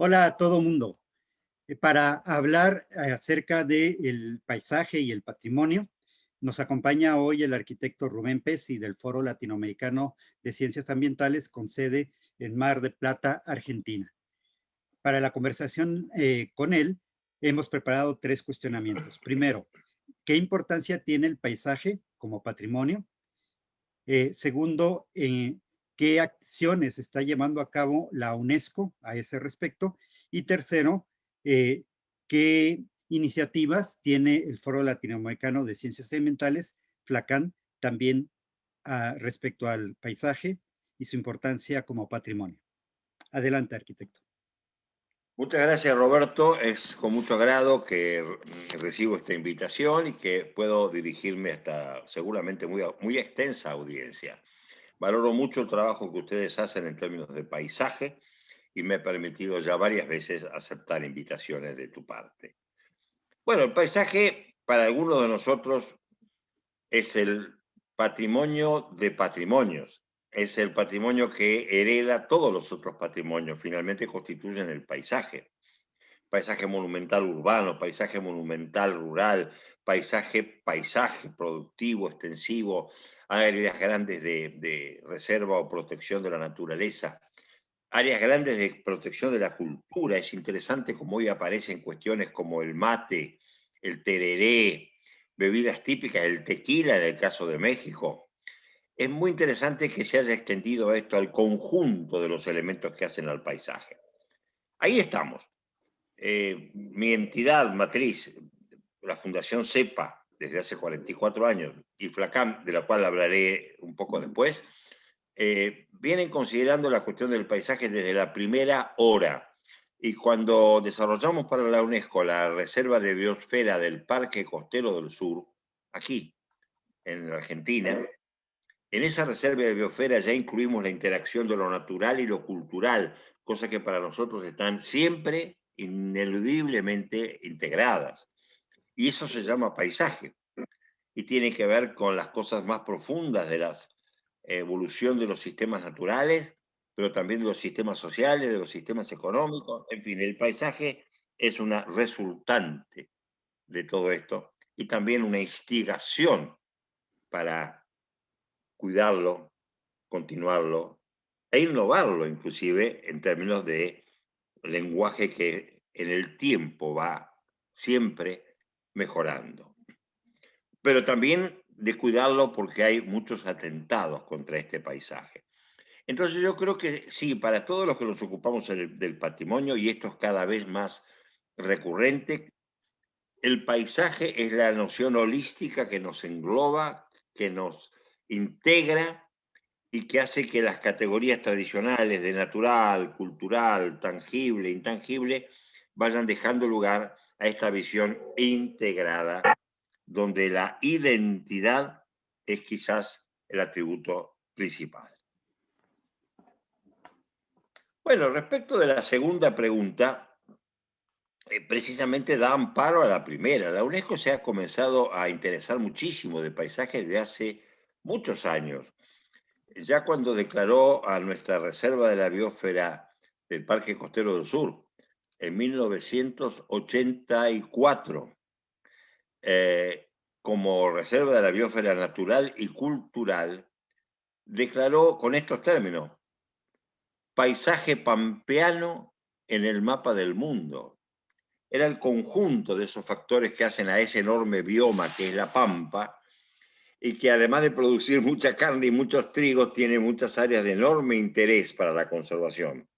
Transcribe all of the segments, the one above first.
Hola a todo mundo. Para hablar acerca del paisaje y el patrimonio, nos acompaña hoy el arquitecto Rubén Pesci del Foro Latinoamericano de Ciencias Ambientales con sede en Mar del Plata, Argentina. Para la conversación con él, hemos preparado tres cuestionamientos. Primero, ¿qué importancia tiene el paisaje como patrimonio? Segundo, ¿qué acciones está llevando a cabo la UNESCO a ese respecto? Y tercero, eh, ¿qué iniciativas tiene el Foro Latinoamericano de Ciencias Ambientales, FLACAN, también respecto al paisaje y su importancia como patrimonio? Adelante, arquitecto. Muchas gracias, Roberto. Es con mucho agrado que recibo esta invitación y que puedo dirigirme hasta seguramente muy extensa audiencia. Valoro mucho el trabajo que ustedes hacen en términos de paisaje y me he permitido ya varias veces aceptar invitaciones de tu parte. Bueno, el paisaje para algunos de nosotros es el patrimonio de patrimonios. Es el patrimonio que hereda todos los otros patrimonios. Finalmente constituyen el paisaje. Paisaje monumental urbano, paisaje monumental rural, paisaje productivo, extensivo, áreas grandes de reserva o protección de la naturaleza, áreas grandes de protección de la cultura. Es interesante como hoy aparecen cuestiones como el mate, el tereré, bebidas típicas, el tequila en el caso de México. Es muy interesante que se haya extendido esto al conjunto de los elementos que hacen al paisaje. Ahí estamos. Mi entidad matriz, la Fundación CEPA, desde hace 44 años, y FLACAM, de la cual hablaré un poco después, vienen considerando la cuestión del paisaje desde la primera hora. Y cuando desarrollamos para la UNESCO la Reserva de Biosfera del Parque Costero del Sur, aquí, en Argentina, en esa reserva de biosfera ya incluimos la interacción de lo natural y lo cultural, cosas que para nosotros están siempre ineludiblemente integradas. Y eso se llama paisaje y tiene que ver con las cosas más profundas de la evolución de los sistemas naturales, pero también de los sistemas sociales, de los sistemas económicos. En fin, el paisaje es una resultante de todo esto y también una instigación para cuidarlo, continuarlo e innovarlo inclusive en términos de lenguaje que en el tiempo va siempre mejorando. Pero también de cuidarlo porque hay muchos atentados contra este paisaje. Entonces yo creo que sí, para todos los que nos ocupamos del patrimonio, y esto es cada vez más recurrente, el paisaje es la noción holística que nos engloba, que nos integra y que hace que las categorías tradicionales de natural, cultural, tangible, intangible, vayan dejando lugar a esta visión integrada, donde la identidad es quizás el atributo principal. Bueno, respecto de la segunda pregunta, precisamente da amparo a la primera. La UNESCO se ha comenzado a interesar muchísimo de paisajes desde hace muchos años. Ya cuando declaró a nuestra reserva de la biosfera del Parque Costero del Sur en 1984 como reserva de la biosfera natural y cultural, declaró con estos términos: paisaje pampeano en el mapa del mundo. Era el conjunto de esos factores que hacen a ese enorme bioma que es la pampa, y que además de producir mucha carne y muchos trigos, tiene muchas áreas de enorme interés para la conservación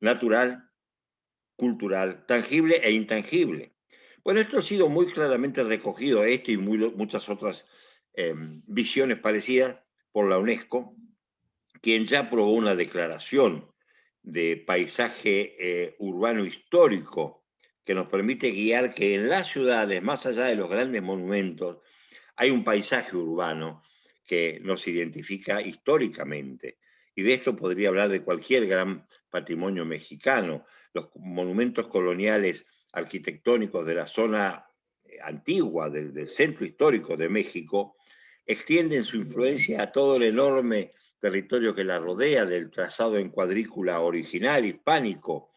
natural, cultural, tangible e intangible. Bueno, esto ha sido muy claramente recogido, esto y muchas otras visiones parecidas por la UNESCO, quien ya aprobó una declaración de paisaje urbano histórico que nos permite guiar que en las ciudades, más allá de los grandes monumentos, hay un paisaje urbano que nos identifica históricamente. Y de esto podría hablar de cualquier gran patrimonio mexicano. Los monumentos coloniales arquitectónicos de la zona antigua, del centro histórico de México, extienden su influencia a todo el enorme territorio que la rodea, del trazado en cuadrícula original hispánico,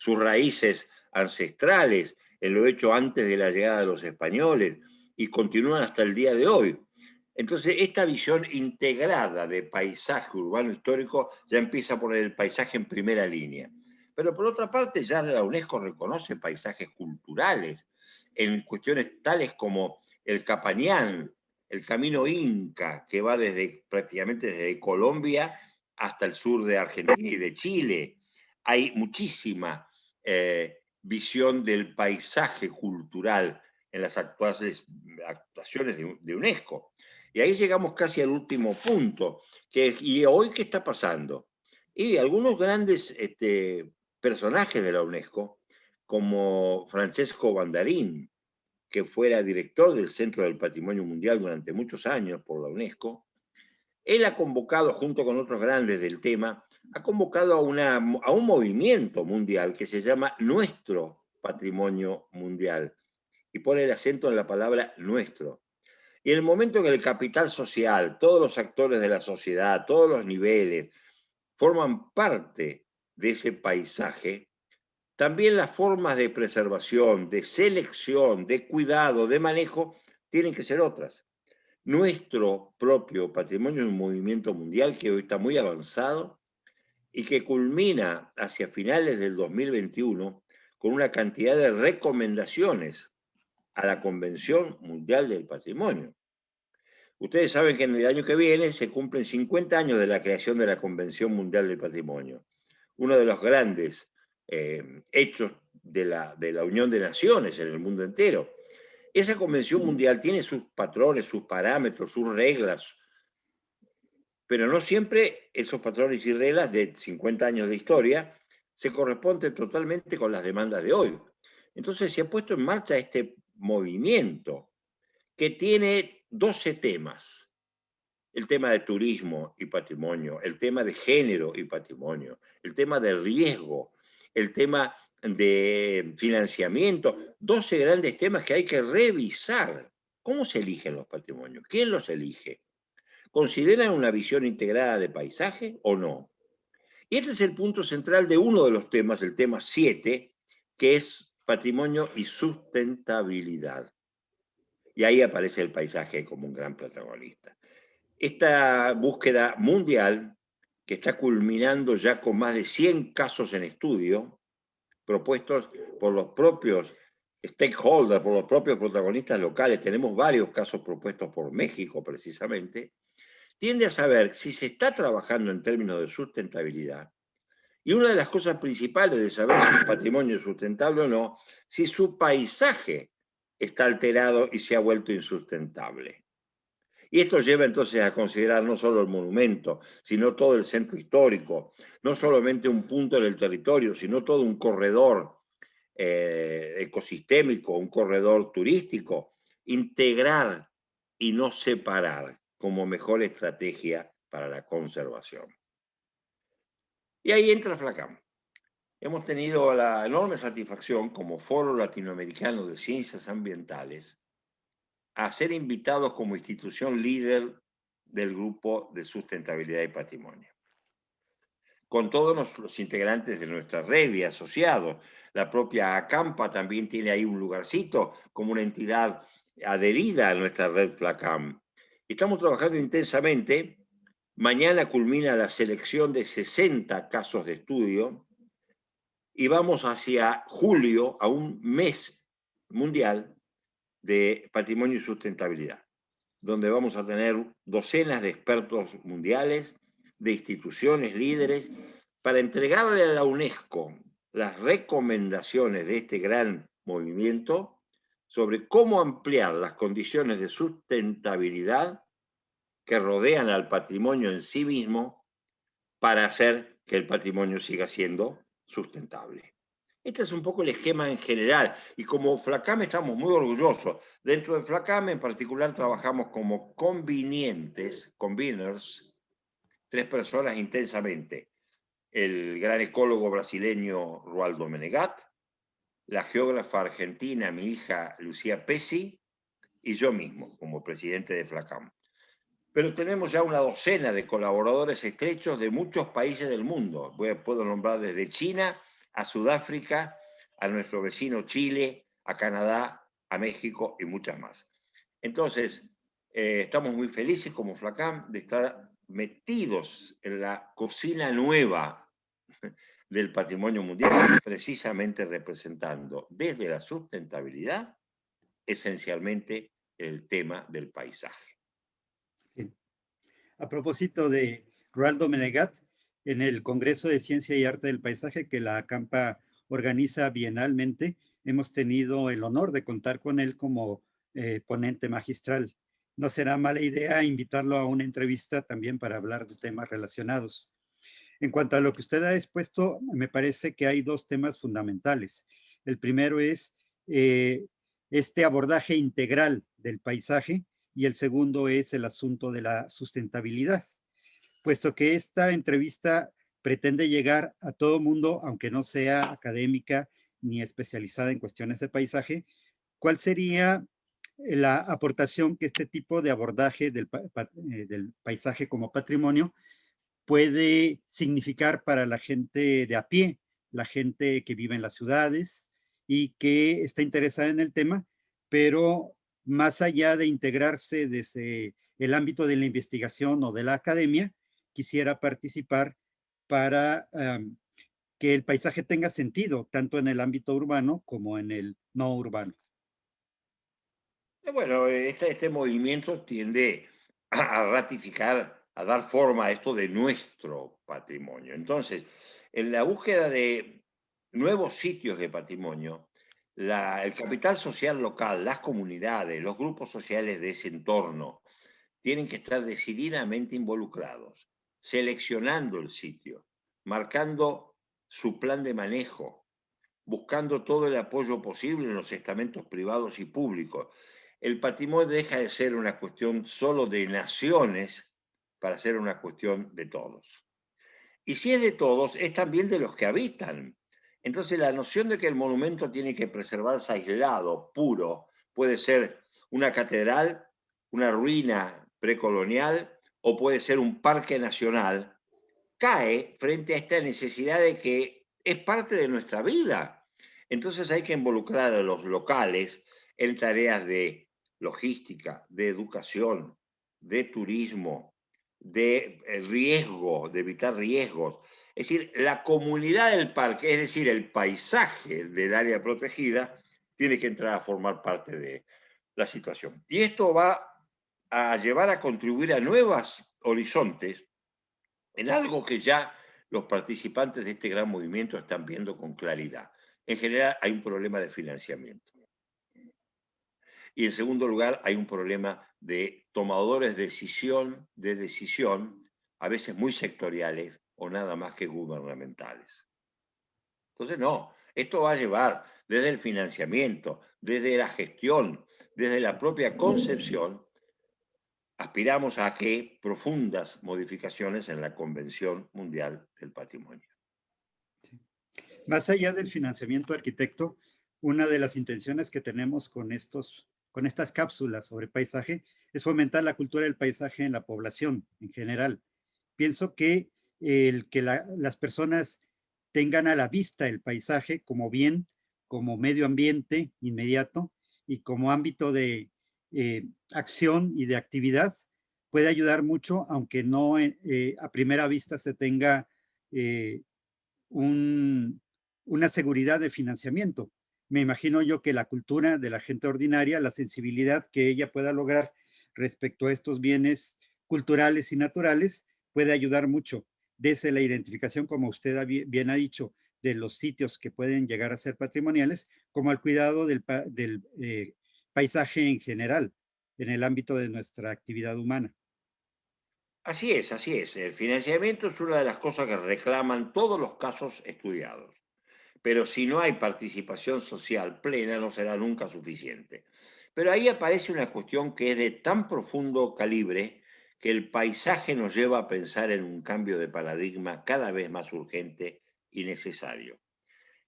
sus raíces ancestrales, en lo hecho antes de la llegada de los españoles, y continúan hasta el día de hoy. Entonces, esta visión integrada de paisaje urbano histórico ya empieza a poner el paisaje en primera línea. Pero por otra parte, ya la UNESCO reconoce paisajes culturales en cuestiones tales como el Capañán, el camino Inca, que va prácticamente desde Colombia hasta el sur de Argentina y de Chile. Hay muchísima visión del paisaje cultural en las actuaciones de UNESCO. Y ahí llegamos casi al último punto. ¿Y hoy qué está pasando? Y algunos grandes personajes de la UNESCO, como Francesco Bandarín, que fuera director del Centro del Patrimonio Mundial durante muchos años por la UNESCO, él ha convocado, junto con otros grandes del tema, ha convocado a un movimiento mundial que se llama Nuestro Patrimonio Mundial, y pone el acento en la palabra nuestro. Y en el momento en que el capital social, todos los actores de la sociedad, todos los niveles, forman parte de ese paisaje, también las formas de preservación, de selección, de cuidado, de manejo, tienen que ser otras. Nuestro propio patrimonio es un movimiento mundial que hoy está muy avanzado y que culmina hacia finales del 2021 con una cantidad de recomendaciones a la Convención Mundial del Patrimonio. Ustedes saben que en el año que viene se cumplen 50 años de la creación de la Convención Mundial del Patrimonio, uno de los grandes hechos de la Unión de Naciones en el mundo entero. Esa Convención Mundial tiene sus patrones, sus parámetros, sus reglas, pero no siempre esos patrones y reglas de 50 años de historia se corresponden totalmente con las demandas de hoy. Entonces se ha puesto en marcha este movimiento que tiene 12 temas. El tema de turismo y patrimonio, el tema de género y patrimonio, el tema de riesgo, el tema de financiamiento, 12 grandes temas que hay que revisar. ¿Cómo se eligen los patrimonios? ¿Quién los elige? ¿Consideran una visión integrada de paisaje o no? Y este es el punto central de uno de los temas, el tema 7, que es patrimonio y sustentabilidad. Y ahí aparece el paisaje como un gran protagonista. Esta búsqueda mundial, que está culminando ya con más de 100 casos en estudio, propuestos por los propios stakeholders, por los propios protagonistas locales, tenemos varios casos propuestos por México precisamente, tiende a saber si se está trabajando en términos de sustentabilidad. Y una de las cosas principales de saber si un patrimonio es sustentable o no, si su paisaje está alterado y se ha vuelto insustentable. Y esto lleva entonces a considerar no solo el monumento, sino todo el centro histórico, no solamente un punto en el territorio, sino todo un corredor ecosistémico, un corredor turístico, integrar y no separar como mejor estrategia para la conservación. Y ahí entra FLACAM. Hemos tenido la enorme satisfacción como Foro Latinoamericano de Ciencias Ambientales a ser invitados como institución líder del Grupo de Sustentabilidad y Patrimonio. Con todos los integrantes de nuestra red y asociados, la propia ACAMPA también tiene ahí un lugarcito como una entidad adherida a nuestra red FLACAM. Estamos trabajando intensamente. Mañana culmina la selección de 60 casos de estudio y vamos hacia julio, a un mes mundial de patrimonio y sustentabilidad, donde vamos a tener docenas de expertos mundiales, de instituciones líderes, para entregarle a la UNESCO las recomendaciones de este gran movimiento sobre cómo ampliar las condiciones de sustentabilidad que rodean al patrimonio en sí mismo para hacer que el patrimonio siga siendo sustentable. Este es un poco el esquema en general, y como FLACAM estamos muy orgullosos. Dentro de FLACAM en particular trabajamos como conveners, 3 personas intensamente. El gran ecólogo brasileño Roaldo Menegat, la geógrafa argentina, mi hija Lucía Pesci, y yo mismo como presidente de FLACAM. Pero tenemos ya una docena de colaboradores estrechos de muchos países del mundo. Puedo nombrar desde China a Sudáfrica, a nuestro vecino Chile, a Canadá, a México y muchas más. Entonces, estamos muy felices como FLACAM de estar metidos en la cocina nueva del patrimonio mundial, precisamente representando desde la sustentabilidad esencialmente el tema del paisaje. Sí. A propósito de Roaldo Menegat, en el Congreso de Ciencia y Arte del Paisaje que la ACAMPA organiza bienalmente, hemos tenido el honor de contar con él como ponente magistral. No será mala idea invitarlo a una entrevista también para hablar de temas relacionados. En cuanto a lo que usted ha expuesto, me parece que hay dos temas fundamentales. El primero es este abordaje integral del paisaje y el segundo es el asunto de la sustentabilidad, puesto que esta entrevista pretende llegar a todo mundo, aunque no sea académica ni especializada en cuestiones de paisaje. ¿Cuál sería la aportación que este tipo de abordaje del paisaje como patrimonio puede significar para la gente de a pie, la gente que vive en las ciudades y que está interesada en el tema, pero más allá de integrarse desde el ámbito de la investigación o de la academia, quisiera participar para que el paisaje tenga sentido, tanto en el ámbito urbano como en el no urbano. Bueno, este movimiento tiende a ratificar, a dar forma a esto de nuestro patrimonio. Entonces, en la búsqueda de nuevos sitios de patrimonio, el capital social local, las comunidades, los grupos sociales de ese entorno, tienen que estar decididamente involucrados, seleccionando el sitio, marcando su plan de manejo, buscando todo el apoyo posible en los estamentos privados y públicos. El patrimonio deja de ser una cuestión solo de naciones para ser una cuestión de todos. Y si es de todos, es también de los que habitan. Entonces la noción de que el monumento tiene que preservarse aislado, puro, puede ser una catedral, una ruina precolonial o puede ser un parque nacional, cae frente a esta necesidad de que es parte de nuestra vida. Entonces hay que involucrar a los locales en tareas de logística, de educación, de turismo, de riesgo, de evitar riesgos. Es decir, la comunidad del parque, es decir, el paisaje del área protegida, tiene que entrar a formar parte de la situación. Y esto va a llevar a contribuir a nuevos horizontes en algo que ya los participantes de este gran movimiento están viendo con claridad. En general hay un problema de financiamiento. Y en segundo lugar hay un problema de tomadores de decisión, a veces muy sectoriales o nada más que gubernamentales. Entonces no, esto va a llevar desde el financiamiento, desde la gestión, desde la propia concepción, aspiramos a que profundas modificaciones en la Convención Mundial del Patrimonio. Sí. Más allá del financiamiento arquitecto, una de las intenciones que tenemos con estas cápsulas sobre paisaje es fomentar la cultura del paisaje en la población en general. Pienso que el que las personas tengan a la vista el paisaje como bien, como medio ambiente inmediato y como ámbito de acción y de actividad puede ayudar mucho, aunque no a primera vista se tenga eh, una seguridad de financiamiento. Me imagino yo que la cultura de la gente ordinaria, la sensibilidad que ella pueda lograr respecto a estos bienes culturales y naturales, puede ayudar mucho desde la identificación, como usted bien ha dicho, de los sitios que pueden llegar a ser patrimoniales, como al cuidado del paisaje en general, en el ámbito de nuestra actividad humana. Así es, así es. El financiamiento es una de las cosas que reclaman todos los casos estudiados. Pero si no hay participación social plena, no será nunca suficiente. Pero ahí aparece una cuestión que es de tan profundo calibre que el paisaje nos lleva a pensar en un cambio de paradigma cada vez más urgente y necesario.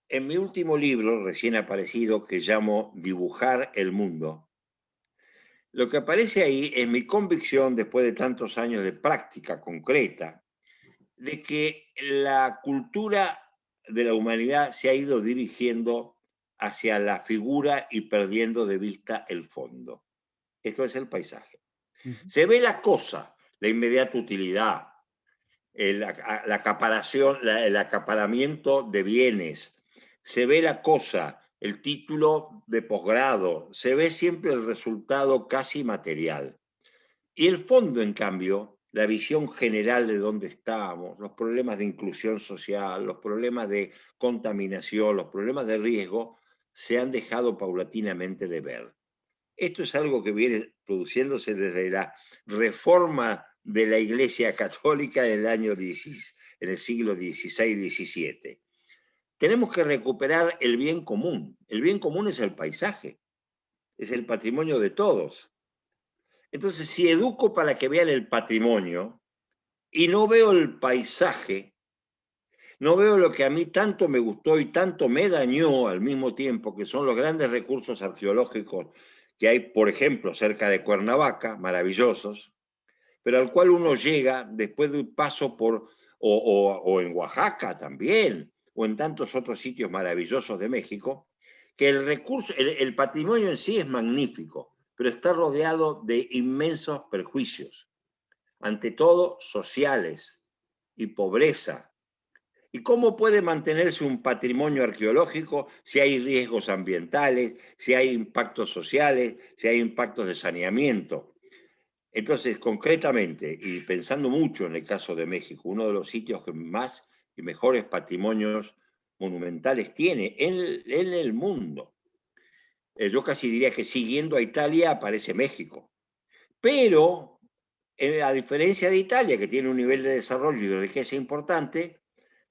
En mi último libro, recién aparecido, que llamo Dibujar el Mundo, lo que aparece ahí es mi convicción, después de tantos años de práctica concreta, de que la cultura de la humanidad se ha ido dirigiendo hacia la figura y perdiendo de vista el fondo. Esto es el paisaje. Se ve la cosa, la inmediata utilidad, la acaparación, el acaparamiento de bienes, se ve la cosa, el título de posgrado, se ve siempre el resultado casi material. Y el fondo, en cambio, la visión general de dónde estamos, los problemas de inclusión social, los problemas de contaminación, los problemas de riesgo, se han dejado paulatinamente de ver. Esto es algo que viene produciéndose desde la reforma de la Iglesia Católica en el año 10, en el siglo XVI-XVII. Tenemos que recuperar el bien común. El bien común es el paisaje, es el patrimonio de todos. Entonces, si educo para que vean el patrimonio y no veo el paisaje, no veo lo que a mí tanto me gustó y tanto me dañó al mismo tiempo, que son los grandes recursos arqueológicos que hay, por ejemplo, cerca de Cuernavaca, maravillosos, pero al cual uno llega después de un paso por, o en Oaxaca también, o en tantos otros sitios maravillosos de México, que el recurso, el patrimonio en sí es magnífico, pero está rodeado de inmensos perjuicios, ante todo sociales y pobreza. ¿Y cómo puede mantenerse un patrimonio arqueológico si hay riesgos ambientales, si hay impactos sociales, si hay impactos de saneamiento? Entonces, concretamente, y pensando mucho en el caso de México, uno de los sitios que más y mejores patrimonios monumentales tiene en el mundo. Yo casi diría que siguiendo a Italia aparece México. Pero, a diferencia de Italia, que tiene un nivel de desarrollo y de riqueza importante,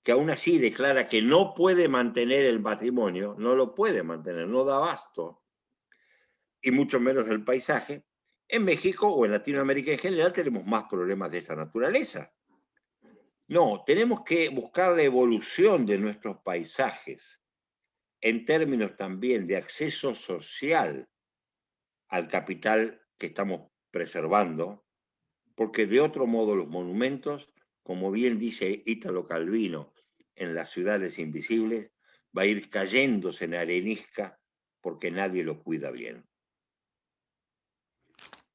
que aún así declara que no puede mantener el patrimonio, no lo puede mantener, no da abasto, y mucho menos el paisaje, en México o en Latinoamérica en general tenemos más problemas de esta naturaleza. No, tenemos que buscar la evolución de nuestros paisajes en términos también de acceso social al capital que estamos preservando, porque de otro modo los monumentos, como bien dice Ítalo Calvino en Las ciudades invisibles, va a ir cayéndose en arenisca porque nadie lo cuida bien.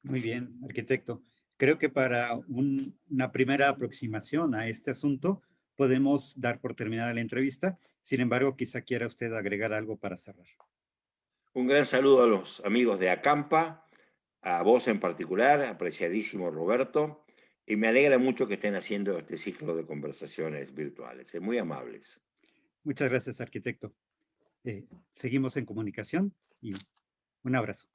Muy bien, arquitecto. Creo que para una primera aproximación a este asunto podemos dar por terminada la entrevista. Sin embargo, quizá quiera usted agregar algo para cerrar. Un gran saludo a los amigos de Acampa, a vos en particular, apreciadísimo Roberto, y me alegra mucho que estén haciendo este ciclo de conversaciones virtuales. Muy amables. Muchas gracias, arquitecto. Seguimos en comunicación y un abrazo.